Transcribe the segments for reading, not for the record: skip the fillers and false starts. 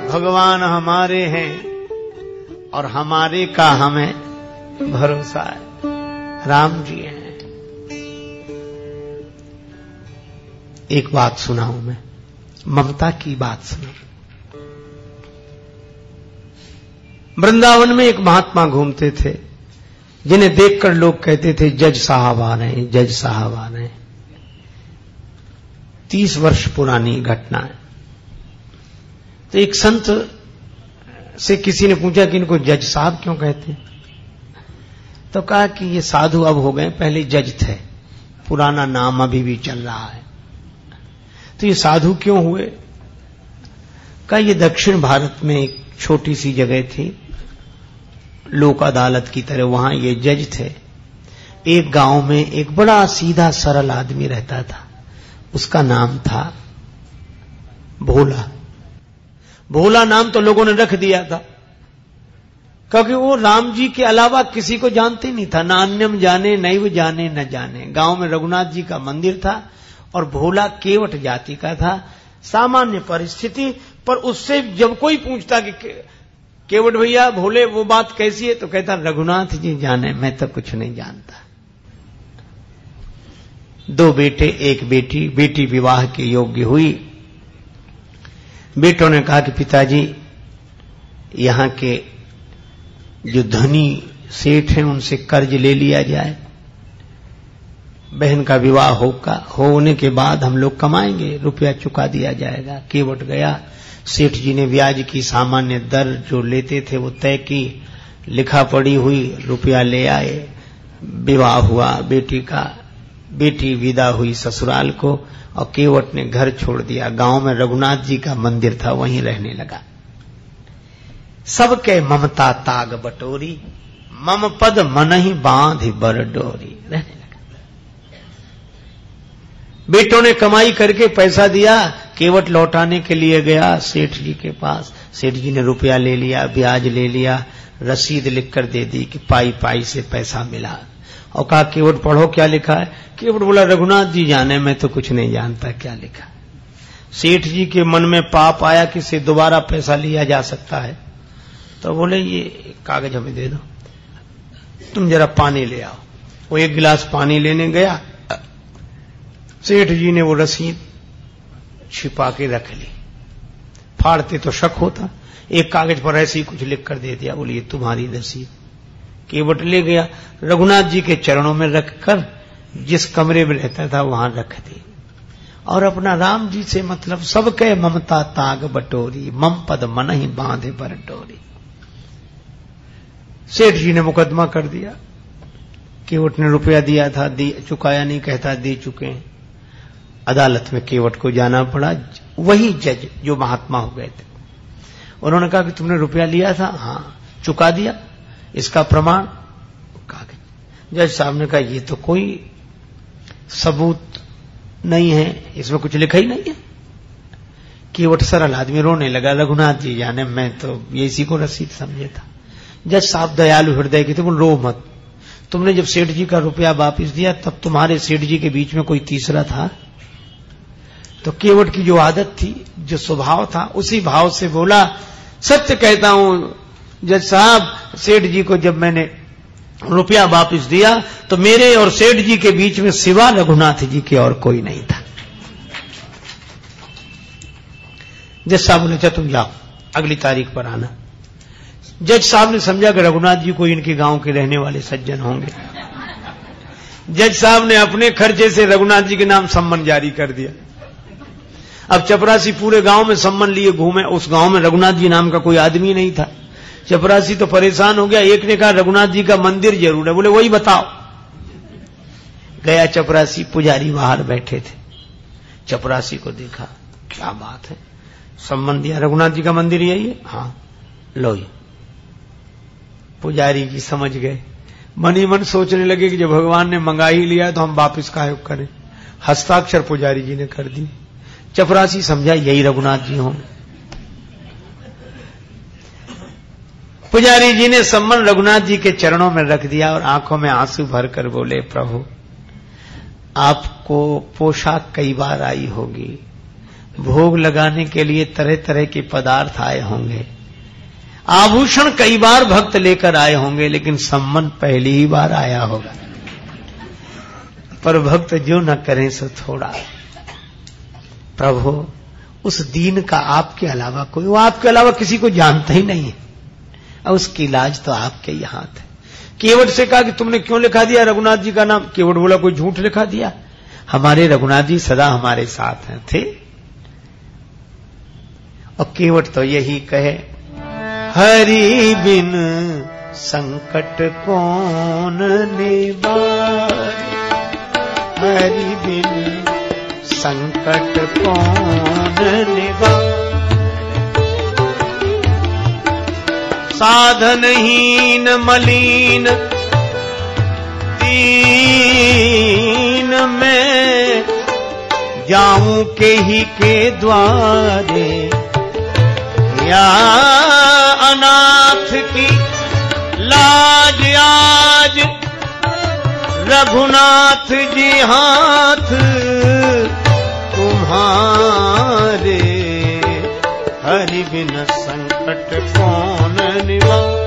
भगवान हमारे हैं और हमारे का हमें भरोसा है। राम जी हैं। एक बात सुनाऊं मैं, ममता की बात सुनाऊं। वृंदावन में एक महात्मा घूमते थे, जिन्हें देखकर लोग कहते थे जज साहब आ रहे हैं, जज साहब आ रहे हैं। 30 वर्ष पुरानी घटना है। तो एक संत से किसी ने पूछा कि इनको जज साहब क्यों कहते हैं? तो कहा कि ये साधु अब हो गए, पहले जज थे, पुराना नाम अभी भी चल रहा है। तो ये साधु क्यों हुए? कहा ये दक्षिण भारत में एक छोटी सी जगह थी, लोक अदालत की तरह, वहां ये जज थे। एक गांव में एक बड़ा सीधा सरल आदमी रहता था, उसका नाम था भोला। भोला नाम तो लोगों ने रख दिया था, क्योंकि वो राम जी के अलावा किसी को जानते नहीं था, ना अन्यम जाने, नैव जाने न जाने। गांव में रघुनाथ जी का मंदिर था और भोला केवट जाति का था। सामान्य परिस्थिति पर उससे जब कोई पूछता कि केवट भैया भोले वो बात कैसी है, तो कहता रघुनाथ जी जाने, मैं तो कुछ नहीं जानता। 2 बेटे 1 बेटी, बेटी विवाह के योग्य हुई। बेटों ने कहा कि पिताजी यहां के जो धनी सेठ हैं उनसे कर्ज ले लिया जाए, बहन का विवाह होने के बाद हम लोग कमाएंगे, रुपया चुका दिया जाएगा। केवट गया, सेठ जी ने ब्याज की सामान्य दर जो लेते थे वो तय की, लिखा पड़ी हुई, रुपया ले आए, विवाह हुआ बेटी का। बेटी विदा हुई ससुराल को और केवट ने घर छोड़ दिया। गांव में रघुनाथ जी का मंदिर था, वहीं रहने लगा। सबके ममता ताग बटोरी, मम पद मनहि बांधि बर डोरी, रहने लगा। बेटों ने कमाई करके पैसा दिया, केवट लौटाने के लिए गया सेठ जी के पास। सेठ जी ने रुपया ले लिया, ब्याज ले लिया, रसीद लिखकर दे दी कि पाई पाई से पैसा मिला। और कहा केवट पढ़ो क्या लिखा है। केवट बोला रघुनाथ जी जाने, मैं तो कुछ नहीं जानता क्या लिखा। सेठ जी के मन में पाप आया कि इससे दोबारा पैसा लिया जा सकता है, तो बोले ये कागज हमें दे दो, तुम जरा पानी ले आओ। वो 1 गिलास पानी लेने गया, सेठ जी ने वो रसीद छिपा के रख ली। फाड़ते तो शक होता, एक कागज पर ऐसे ही कुछ लिख कर दे दिया, बोलिए तुम्हारी रसीद। केवट ले गया, रघुनाथ जी के चरणों में रखकर जिस कमरे में रहता था वहां रख दी, और अपना राम जी से मतलब सबके ममता ताग बटोरी, मम पद मनहि बांधे बर डोरी। सेठ जी ने मुकदमा कर दिया। केवट ने रुपया दिया था, चुकाया नहीं, कहता दे चुके हैं। अदालत में केवट को जाना पड़ा। वही जज जो महात्मा हो गए थे, उन्होंने कहा कि तुमने रुपया लिया था? हाँ। चुका दिया? इसका प्रमाण? कागज। जज साहब ने कहा ये तो कोई सबूत नहीं है, इसमें कुछ लिखा ही नहीं है। केवट सरल आदमी रोने लगा, रघुनाथ जी जाने, मैं तो ये इसी को रसीद समझे था। जज साहब दयालु हृदय के थे, बोल रो मत, तुमने जब सेठ जी का रुपया वापिस दिया तब तुम्हारे सेठ जी के बीच में कोई तीसरा था? तो केवट की जो आदत थी, जो स्वभाव था, उसी भाव से बोला सत्य कहता हूं जज साहब, सेठ जी को जब मैंने रुपया वापिस दिया तो मेरे और सेठ जी के बीच में सिवा रघुनाथ जी के और कोई नहीं था। जज साहब बोले अच्छा तुम जाओ, अगली तारीख पर आना। जज साहब ने समझा कि रघुनाथ जी कोई इनके गांव के रहने वाले सज्जन होंगे। जज साहब ने अपने खर्चे से रघुनाथ जी के नाम सम्मन जारी कर दिया। अब चपरासी पूरे गांव में सम्मन लिए घूमे, उस गांव में रघुनाथ जी नाम का कोई आदमी नहीं था। चपरासी तो परेशान हो गया। एक ने कहा रघुनाथ जी का मंदिर जरूर है, बोले वही बताओ। गया चपरासी, पुजारी बाहर बैठे थे। चपरासी को देखा, क्या बात है, सम्मन दिया, रघुनाथ जी का मंदिर यही है? हाँ लो। पुजारी जी समझ गए, मन ही मन सोचने लगे कि जब भगवान ने मंगा ही लिया तो हम वापिस काहे करें। हस्ताक्षर पुजारी जी ने कर दी। चपरासी समझा यही रघुनाथ जी हों। पुजारी जी ने सम्मन रघुनाथ जी के चरणों में रख दिया और आंखों में आंसू भरकर बोले प्रभु आपको पोशाक कई बार आई होगी, भोग लगाने के लिए तरह तरह के पदार्थ आए होंगे, आभूषण कई बार भक्त लेकर आए होंगे, लेकिन सम्मान पहली ही बार आया होगा। पर भक्त जो न करें सो थोड़ा। प्रभु उस दीन का आपके अलावा कोई, वो आपके अलावा किसी को जानता ही नहीं है, और उसकी इलाज तो आपके ही हाथ है। केवट से कहा कि तुमने क्यों लिखा दिया रघुनाथ जी का नाम? केवट बोला कोई झूठ लिखा दिया, हमारे रघुनाथ जी सदा हमारे साथ हैं थे। और केवट तो यही कहे, हरि बिन संकट कौन निवारे, हरि बिन संकट कौन निवारे। साधनहीन मलिन दीन में, जाऊं के ही के द्वारे, या अनाथ की लाज आज रघुनाथ जी हाथ तुम्हारे, हरि बिन संकट कौन निवारे।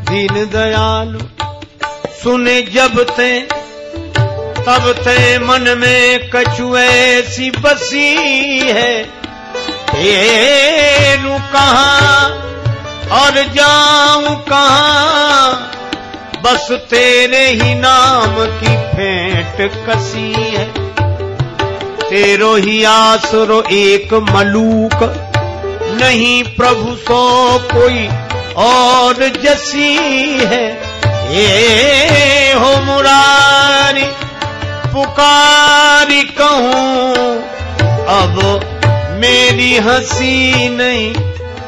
दीन दयालु सुने जब ते, तब ते मन में कछु ऐसी बसी है, फेरूं कहां और जाऊं कहां, बस तेरे ही नाम की फेंट कसी है। तेरो ही आसरो एक मलूक, नहीं प्रभु सो कोई और जसी है। ये हो मुरारी पुकारी कहूं, अब मेरी हंसी नहीं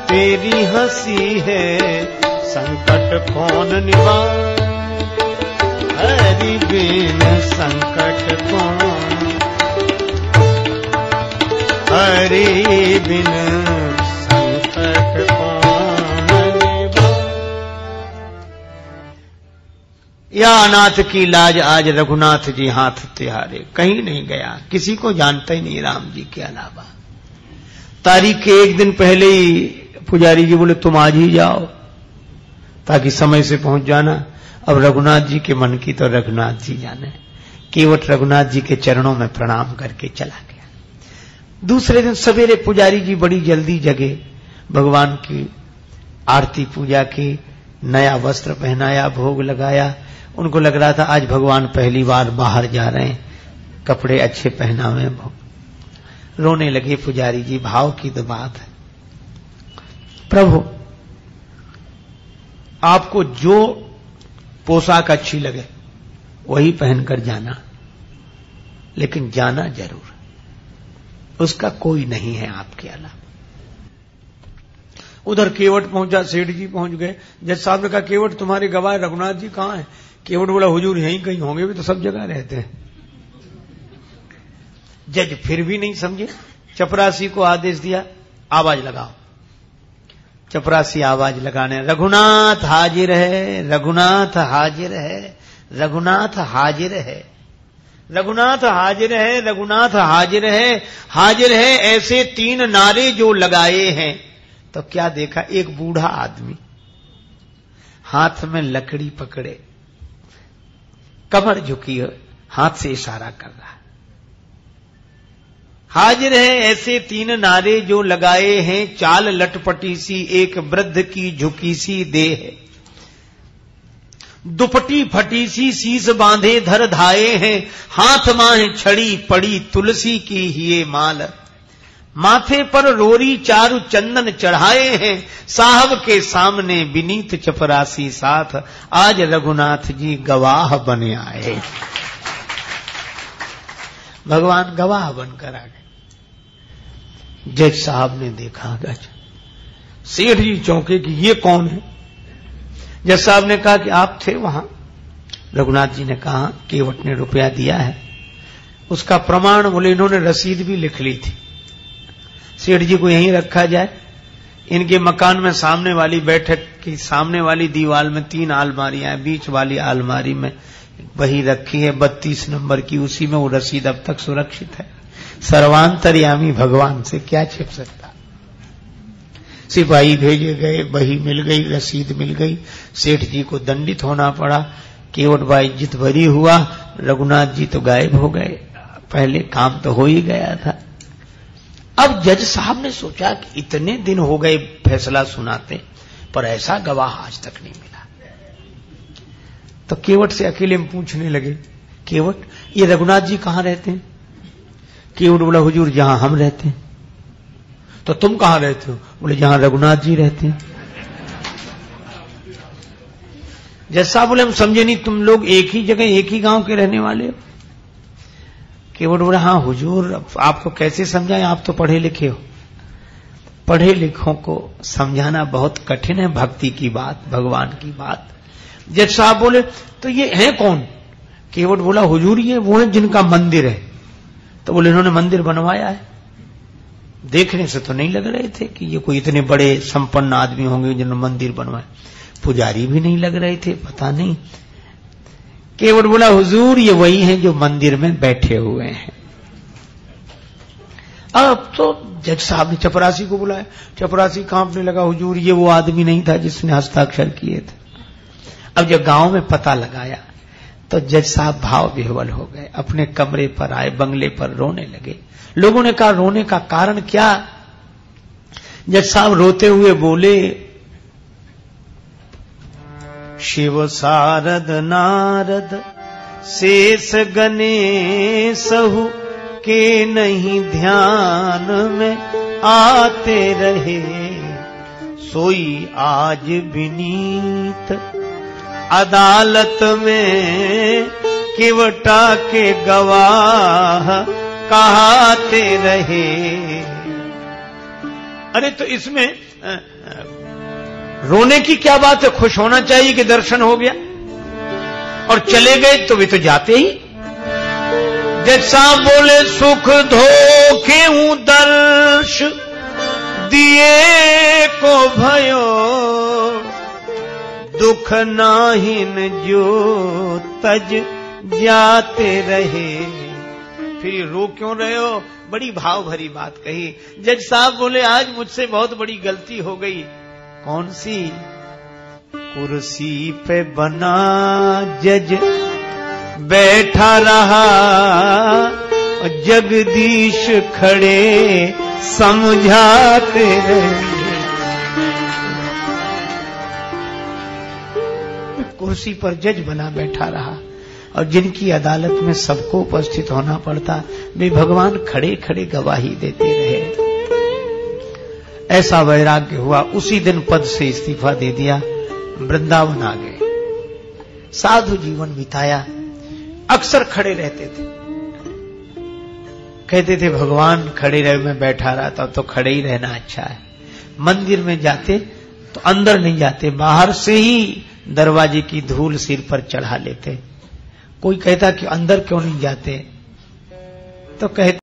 तेरी हंसी है, संकट कौन निवारे, हरि बिन संकट कौन, हरि बिन संकट कौन निवारे। या अनाथ की लाज आज रघुनाथ जी हाथ तिहारे, कहीं नहीं गया, किसी को जानता ही नहीं राम जी के अलावा। तारीख के एक दिन पहले ही पुजारी जी बोले तुम आज ही जाओ ताकि समय से पहुंच जाना। अब रघुनाथ जी के मन की तो रघुनाथ जी जाने। केवट रघुनाथ जी के चरणों में प्रणाम करके चला गया। दूसरे दिन सवेरे पुजारी जी बड़ी जल्दी जगे, भगवान की आरती पूजा की, नया वस्त्र पहनाया, भोग लगाया। उनको लग रहा था आज भगवान पहली बार बाहर जा रहे हैं, कपड़े अच्छे पहनावे। रोने लगे पुजारी जी, भाव की तो बात है। प्रभु आपको जो पोशाक अच्छी लगे वही पहनकर जाना, लेकिन जाना जरूर, उसका कोई नहीं है आपके अलावा। उधर केवट पहुंचा, सेठ जी पहुंच गए। जज साहब ने कहा केवट तुम्हारे गवाह रघुनाथ जी कहां हैं? केवट बोला हुजूर यहीं कहीं होंगे, भी तो सब जगह रहते हैं। जज फिर भी नहीं समझे, चपरासी को आदेश दिया आवाज लगाओ। चपरासी आवाज लगाने, रघुनाथ हाजिर है, रघुनाथ हाजिर है, रघुनाथ हाजिर है, रघुनाथ हाजिर है, रघुनाथ हाजिर है, हाजिर है। ऐसे 3 नारे जो लगाए हैं तो क्या देखा, एक बूढ़ा आदमी हाथ में लकड़ी पकड़े, कमर झुकी है, हाथ से इशारा कर रहा है। हाजिर है ऐसे 3 नारे जो लगाए हैं, चाल लटपटी सी एक वृद्ध की झुकी सी देह, दुपटी फटी सी शीस बांधे धर धाये हैं, हाथ माहे छड़ी पड़ी तुलसी की हिये माल, माथे पर रोरी चारु चंदन चढ़ाए हैं, साहब के सामने विनीत चपरासी साथ, आज रघुनाथ जी गवाह बने आए। भगवान गवाह बनकर आ गए। जज साहब ने देखा, गज सेठ जी चौंके कि ये कौन है? जज साहब ने कहा कि आप थे वहां। रघुनाथ जी ने कहा केवट ने रुपया दिया है, उसका प्रमाण बोले इन्होंने रसीद भी लिख ली थी। सेठ जी को यहीं रखा जाए, इनके मकान में सामने वाली बैठक कि सामने वाली दीवार में 3 अलमारियां हैं, बीच वाली अलमारी में बही रखी है 32 नंबर की, उसी में वो रसीद अब तक सुरक्षित है। सर्वांतर्यामी भगवान से क्या छिप सकता। सिपाही भेजे गए, बही मिल गई, रसीद मिल गई, सेठ जी को दंडित होना पड़ा। केवट भाई इज्जत भरी हुआ, रघुनाथ जी तो गायब हो गए, पहले काम तो हो ही गया था। अब जज साहब ने सोचा कि इतने दिन हो गए फैसला सुनाते, पर ऐसा गवाह आज तक नहीं मिला। तो केवट से अकेले में पूछने लगे, केवट ये रघुनाथ जी कहां रहते हैं? केवट बोला, हुजूर जहां हम रहते हैं। तो तुम कहां रहते हो? बोले जहां रघुनाथ जी रहते हैं। जज साहब बोले, हम समझे नहीं, तुम लोग एक ही जगह एक ही गांव के रहने वाले हो? केवट बोले, हाँ हुजूर, आपको कैसे समझाएं, आप तो पढ़े लिखे हो। पढ़े लिखों को समझाना बहुत कठिन है, भक्ति की बात, भगवान की बात। जज साहब बोले, तो ये हैं कौन? केवट बोला, हुजूर ये वो है जिनका मंदिर है। तो बोले, इन्होंने मंदिर बनवाया है? देखने से तो नहीं लग रहे थे कि ये कोई इतने बड़े संपन्न आदमी होंगे जिन्होंने मंदिर बनवाया। पुजारी भी नहीं लग रहे थे, पता नहीं। केवट बोला, हुजूर ये वही हैं जो मंदिर में बैठे हुए हैं। अब तो जज साहब ने चपरासी को बुलाया। चपरासी कांपने लगा, हुजूर ये वो आदमी नहीं था जिसने हस्ताक्षर किए थे। अब जब गांव में पता लगाया तो जज साहब भाव विह्वल हो गए, अपने कमरे पर आए, बंगले पर रोने लगे। लोगों ने कहा, रोने का कारण क्या? जज साहब रोते हुए बोले, शिव शारद नारद शेष गणेशहु के नहीं ध्यान में आते रहे, सोई आज विनीत अदालत में केवटा के गवाह कहाते रहे। अरे तो इसमें रोने की क्या बात है? खुश होना चाहिए कि दर्शन हो गया। और चले गए तो वे तो जाते ही। जज साहब बोले, सुख धोखे दर्श दिए को भयो, दुख नाहिन जो तज जाते रहे। फिर रो क्यों रहे हो? बड़ी भाव भरी बात कही। जज साहब बोले, आज मुझसे बहुत बड़ी गलती हो गई। कौन सी? कुर्सी पे बना जज बैठा रहा, और जगदीश खड़े समझाते रहे। कुर्सी पर जज बना बैठा रहा, और जिनकी अदालत में सबको उपस्थित होना पड़ता, वे भगवान खड़े खड़े गवाही देते रहे। ऐसा वैराग्य हुआ, उसी दिन पद से इस्तीफा दे दिया, वृंदावन आ गए, साधु जीवन बिताया। अक्सर खड़े रहते थे, कहते थे भगवान खड़े रहे, मैं बैठा रहता तो खड़े ही रहना अच्छा है। मंदिर में जाते तो अंदर नहीं जाते, बाहर से ही दरवाजे की धूल सिर पर चढ़ा लेते। कोई कहता कि अंदर क्यों नहीं जाते? तो कहते